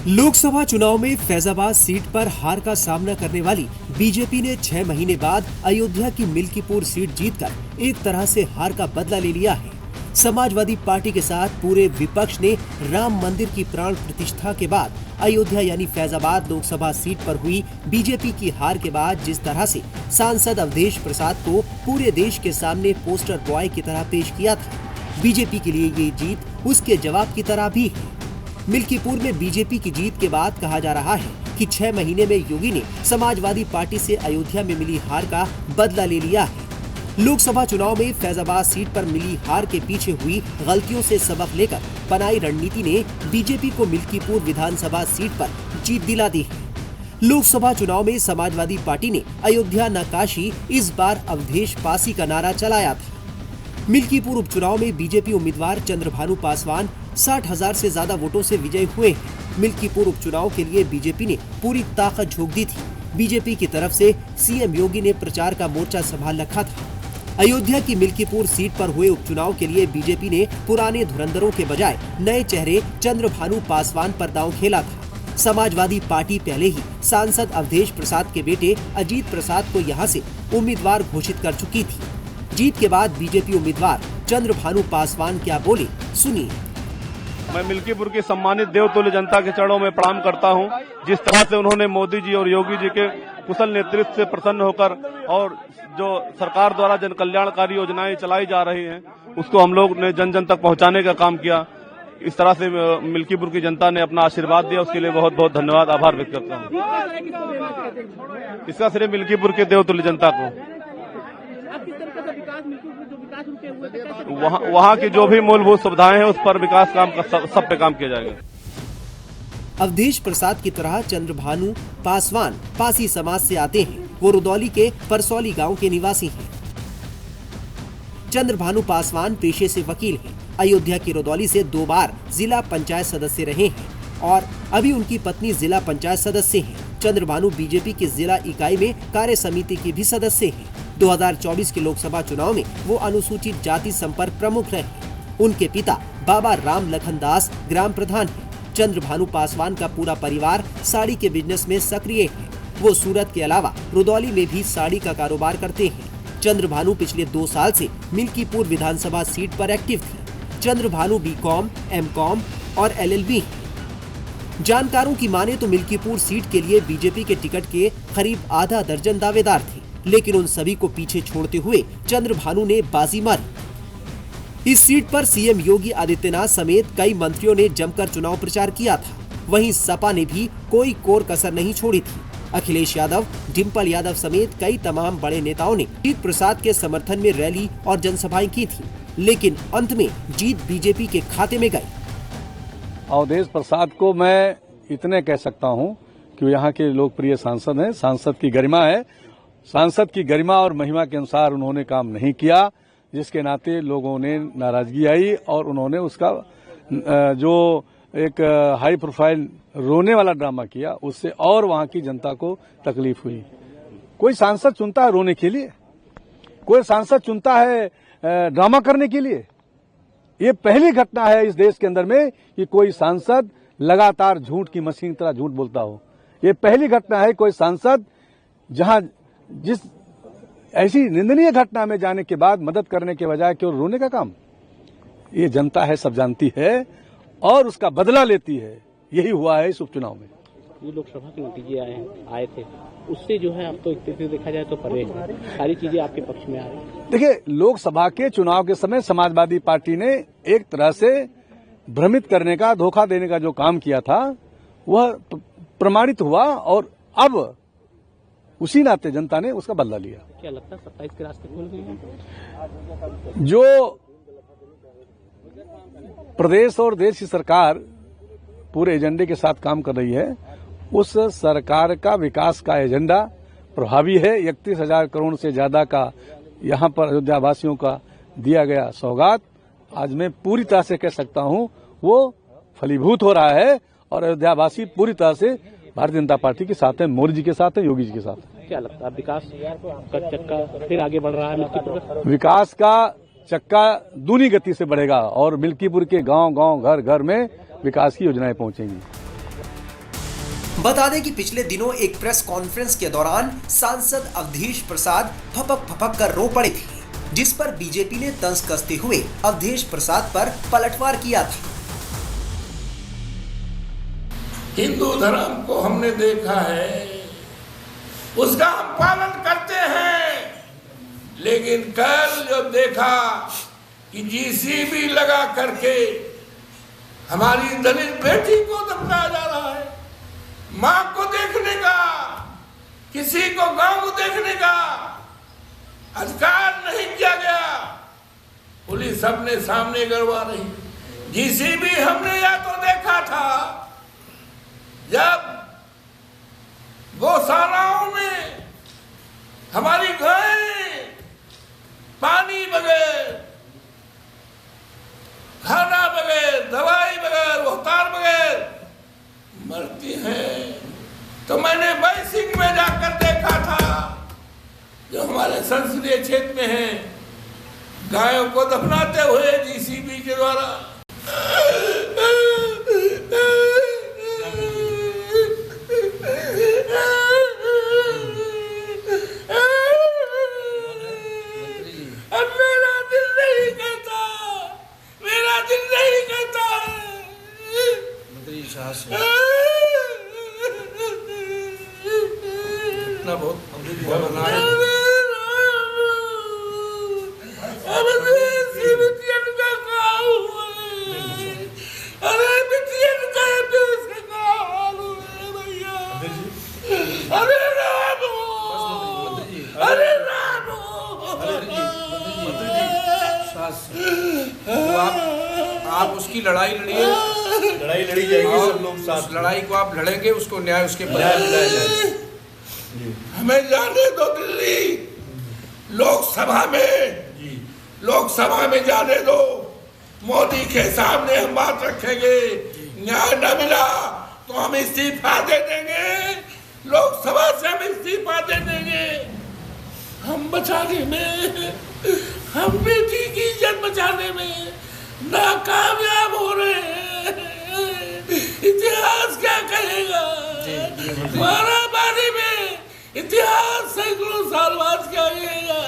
लोकसभा चुनाव में फैजाबाद सीट पर हार का सामना करने वाली बीजेपी ने 6 महीने बाद अयोध्या की मिल्कीपुर सीट जीतकर एक तरह से हार का बदला ले लिया है। समाजवादी पार्टी के साथ पूरे विपक्ष ने राम मंदिर की प्राण प्रतिष्ठा के बाद अयोध्या यानी फैजाबाद लोकसभा सीट पर हुई बीजेपी की हार के बाद जिस तरह से सांसद अवधेश प्रसाद को पूरे देश के सामने पोस्टर बॉय की तरह पेश किया था, बीजेपी के लिए ये जीत उसके जवाब की तरह भी है। मिल्कीपुर में बीजेपी की जीत के बाद कहा जा रहा है कि 6 महीने में योगी ने समाजवादी पार्टी से अयोध्या में मिली हार का बदला ले लिया है। लोकसभा चुनाव में फैजाबाद सीट पर मिली हार के पीछे हुई गलतियों से सबक लेकर बनाई रणनीति ने बीजेपी को मिल्कीपुर विधानसभा सीट पर जीत दिला दी है। लोकसभा चुनाव में समाजवादी पार्टी ने अयोध्या न काशी, इस बार अवधेश पासी का नारा चलाया था। मिल्कीपुर उपचुनाव में बीजेपी उम्मीदवार चंद्रभानु पासवान 60,000 से ज्यादा वोटों से विजयी हुए हैं। मिल्कीपुर उपचुनाव के लिए बीजेपी ने पूरी ताकत झोंक दी थी। बीजेपी की तरफ से सीएम योगी ने प्रचार का मोर्चा संभाल रखा था। अयोध्या की मिल्कीपुर सीट पर हुए उपचुनाव के लिए बीजेपी ने पुराने धुरंधरों के बजाय नए चेहरे चंद्रभानु पासवान पर दांव खेला था। समाजवादी पार्टी पहले ही सांसद अवधेश प्रसाद के बेटे अजीत प्रसाद को यहां से उम्मीदवार घोषित कर चुकी थी। जीत के बाद बीजेपी उम्मीदवार चंद्रभानु पासवान क्या बोले, सुनिए। मैं मिल्कीपुर की सम्मानित देवतुल्य जनता के चरणों में प्रणाम करता हूं। जिस तरह से उन्होंने मोदी जी और योगी जी के कुशल नेतृत्व से प्रसन्न होकर और जो सरकार द्वारा जन कल्याणकारी योजनाएं चलाई जा रही हैं उसको हम लोग ने जन जन तक पहुंचाने का काम किया। इस तरह से मिल्कीपुर की जनता ने अपना आशीर्वाद दिया, उसके लिए बहुत बहुत धन्यवाद, आभार व्यक्त करता हूँ। इसका श्रेय मिल्कीपुर के देवतुल्य जनता को। वहाँ की जो भी मूलभूत सुविधाएं हैं उस पर विकास काम का सब पे काम किया जाएगा। अवधेश प्रसाद की तरह चंद्रभानु पासवान पासी समाज से आते हैं। वो रुदौली के परसौली गांव के निवासी हैं। चंद्रभानु पासवान पेशे से वकील हैं। अयोध्या की रुदौली से 2 बार जिला पंचायत सदस्य रहे हैं और अभी उनकी पत्नी जिला पंचायत सदस्य हैं। चंद्रभानु बीजेपी की जिला इकाई में कार्य समिति के भी सदस्य हैं। 2024 के लोकसभा चुनाव में वो अनुसूचित जाति संपर्क प्रमुख रहे। उनके पिता बाबा राम लखन दास ग्राम प्रधान हैं। चंद्रभानु पासवान का पूरा परिवार साड़ी के बिजनेस में सक्रिय है। वो सूरत के अलावा रुदौली में भी साड़ी का कारोबार करते हैं। चंद्रभानु पिछले 2 साल से मिल्कीपुर विधानसभा सीट पर एक्टिव थे। चंद्रभानु बीकॉम, एमकॉम और एलएलबी हैं। जानकारों की माने तो मिल्कीपुर सीट के लिए बीजेपी के टिकट के करीब आधा दर्जन दावेदार थे, लेकिन उन सभी को पीछे छोड़ते हुए चंद्रभानु ने बाजी मारी। इस सीट पर सीएम योगी आदित्यनाथ समेत कई मंत्रियों ने जमकर चुनाव प्रचार किया था। वहीं सपा ने भी कोई कोर कसर नहीं छोड़ी थी। अखिलेश यादव, डिम्पल यादव समेत कई तमाम बड़े नेताओं ने अजीत प्रसाद के समर्थन में रैली और जनसभाएं की थी, लेकिन अंत में जीत बीजेपी के खाते में गई। अवधेश प्रसाद को मैं इतने कह सकता हूँ कि यहाँ के लोकप्रिय सांसद हैं। सांसद की गरिमा है। सांसद की गरिमा और महिमा के अनुसार उन्होंने काम नहीं किया, जिसके नाते लोगों ने नाराजगी आई और उन्होंने उसका जो एक हाई प्रोफाइल रोने वाला ड्रामा किया, उससे और वहां की जनता को तकलीफ हुई। कोई सांसद चुनता है रोने के लिए, कोई सांसद चुनता है ड्रामा करने के लिए। ये पहली घटना है इस देश के अंदर में कि कोई सांसद लगातार झूठ की मशीन की तरह झूठ बोलता हो। ये पहली घटना है कोई सांसद जहां जिस ऐसी निंदनीय घटना में जाने के बाद मदद करने के बजाय केवल रोने का काम। ये जनता है, सब जानती है और उसका बदला लेती है। यही हुआ है इस उपचुनाव में। ये लोकसभा के नतीजे आए थे, उससे जो है अब तो एक तरह देखा जाए तो परे सारी चीजें आपके पक्ष में आ रही। देखिए, लोकसभा के चुनाव के समय समाजवादी पार्टी ने एक तरह से भ्रमित करने का, धोखा देने का जो काम किया था वह प्रमाणित हुआ और अब उसी नाते जनता ने उसका बदला लिया। क्या लगता है 27 के रास्ते खुल गए हैं? जो प्रदेश और देश की सरकार पूरे एजेंडे के साथ काम कर रही है, उस सरकार का विकास का एजेंडा प्रभावी है। 31,000 करोड़ से ज्यादा का यहाँ पर अयोध्या वासियों का दिया गया सौगात आज मैं पूरी तरह से कह सकता हूँ वो फलीभूत हो रहा है और अयोध्या वासी पूरी तरह से भारतीय जनता पार्टी के साथ है, मोदी जी के साथ है, योगी जी के साथ है। क्या लगता है विकास का चक्का फिर आगे बढ़ रहा है? विकास का चक्का दूनी गति से बढ़ेगा और मिल्कीपुर के गांव-गांव, घर-घर में विकास की योजनाएं पहुंचेंगी। बता दें कि पिछले दिनों एक प्रेस कॉन्फ्रेंस के दौरान सांसद अवधेश प्रसाद फपक कर रो पड़े थे, जिस पर बीजेपी ने तंज कसते हुए अवधेश प्रसाद पर पलटवार किया था। हिंदू धर्म को हमने देखा है, उसका हम पालन करते हैं, लेकिन कल जब देखा कि जीसीबी लगा करके हमारी दलित बेटी को दफनाया जा रहा है, मां को देखने का, किसी को गांव को देखने का अधिकार नहीं किया गया, पुलिस अपने सामने करवा रही। जीसीबी हमने या तो देखा था जब गौशालाओं में हमारी गायें पानी बगैर, खाना बगैर, दवाई बगैर, उपचार बगैर मरती हैं, तो मैंने बैसिंग में जाकर देखा था, जो हमारे संसदीय क्षेत्र में है, गायों को दफनाते हुए जीसीबी के द्वारा। मेरा दिल नहीं कहता, मेरा दिल नहीं कहता इतना बहुत अरे बिटियन का भैया, अरे राम, अरे राम, आप उसकी लड़ाई लड़िए, लड़ाई लड़ी जाएगी, सब लोग साथ। उस लड़ाई को आप लड़ेंगे, उसको न्याय उसके न्याय दिलाया जाएगा। हमें जाने दो दिल्ली लोकसभा में जाने दो, मोदी के सामने हम बात रखेंगे, न्याय न मिला तो हम इस्तीफा दे देंगे, लोकसभा से हम इस्तीफा दे देंगे। हम बचाने में, हम बेटी की इज्जत बचाने में नाकामयाब हो रहे हैं। इतिहास क्या कहेगा? मारामारी में इतिहास सैकड़ों साल बाद क्या कहेगा?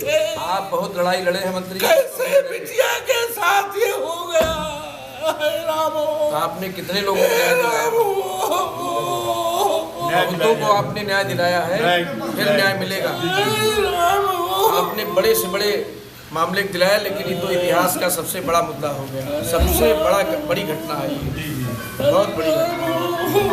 थे, आप बहुत लड़ाई लड़े हैं मंत्री, कैसे बिटिया के साथ ये हो गया? रामो, आपने कितने लोगों को न्याय दिलाया? बहुतों को आपने न्याय दिलाया है, फिर न्याय मिलेगा। आपने बड़े से बड़े मामले दिलाया, लेकिन ये तो इतिहास का सबसे बड़ा मुद्दा हो गया, सबसे बड़ी घटना है, बहुत बड़ी घटना।